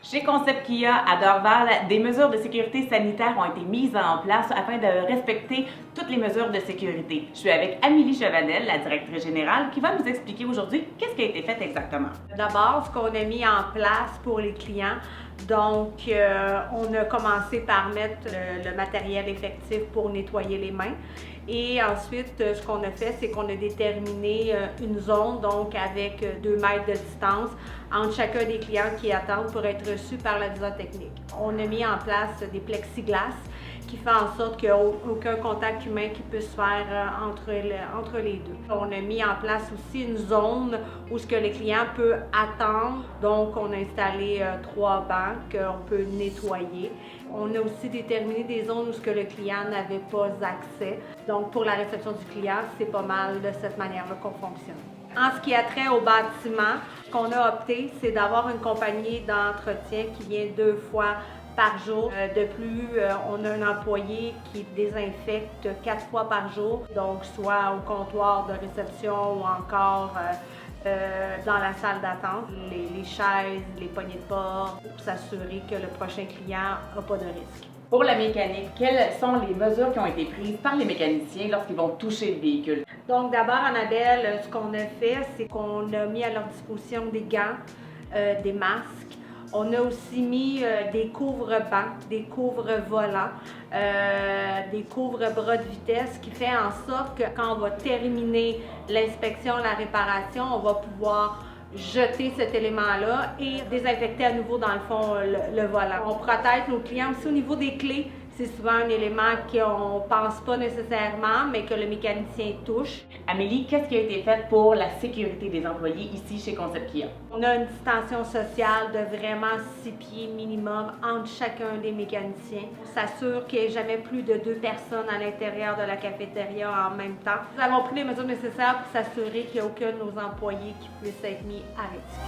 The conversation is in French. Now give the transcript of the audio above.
Chez Concept Kia à Dorval, des mesures de sécurité sanitaire ont été mises en place afin de respecter toutes les mesures de sécurité. Je suis avec Amélie Chevanel, la directrice générale, qui va nous expliquer aujourd'hui qu'est-ce qui a été fait exactement. D'abord, ce qu'on a mis en place pour les clients, donc on a commencé par mettre le matériel effectif pour nettoyer les mains. Et ensuite, ce qu'on a fait, c'est qu'on a déterminé une zone, donc avec 2 mètres de distance entre chacun des clients qui attendent pour être reçus par la visite technique. On a mis en place des plexiglas qui fait en sorte qu'il n'y a aucun contact humain qui puisse se faire entre les deux. On a mis en place aussi une zone où ce que le client peut attendre. Donc, on a installé 3 bancs qu'on peut nettoyer. On a aussi déterminé des zones où ce que le client n'avait pas accès. Donc, pour la réception du client, c'est pas mal de cette manière-là qu'on fonctionne. En ce qui a trait au bâtiment, ce qu'on a opté, c'est d'avoir une compagnie d'entretien qui vient 2 fois par jour. De plus, on a un employé qui désinfecte 4 fois par jour, donc soit au comptoir de réception ou encore dans la salle d'attente, les chaises, les poignées de porte, pour s'assurer que le prochain client n'a pas de risque. Pour la mécanique, quelles sont les mesures qui ont été prises par les mécaniciens lorsqu'ils vont toucher le véhicule? Donc d'abord, Annabelle, ce qu'on a fait, c'est qu'on a mis à leur disposition des gants, des masques. On a aussi mis des couvre-bancs, des couvre-volants, des couvre-bras de vitesse, ce qui fait en sorte que quand on va terminer l'inspection, la réparation, on va pouvoir jeter cet élément-là et désinfecter à nouveau dans le fond le volant. On protège nos clients aussi au niveau des clés. C'est souvent un élément qu'on ne pense pas nécessairement, mais que le mécanicien touche. Amélie, qu'est-ce qui a été fait pour la sécurité des employés ici chez Concept Kia? On a une distanciation sociale de vraiment 6 pieds minimum entre chacun des mécaniciens. On s'assure qu'il n'y ait jamais plus de 2 personnes à l'intérieur de la cafétéria en même temps. Nous avons pris les mesures nécessaires pour s'assurer qu'il n'y a aucun de nos employés qui puisse être mis à risque.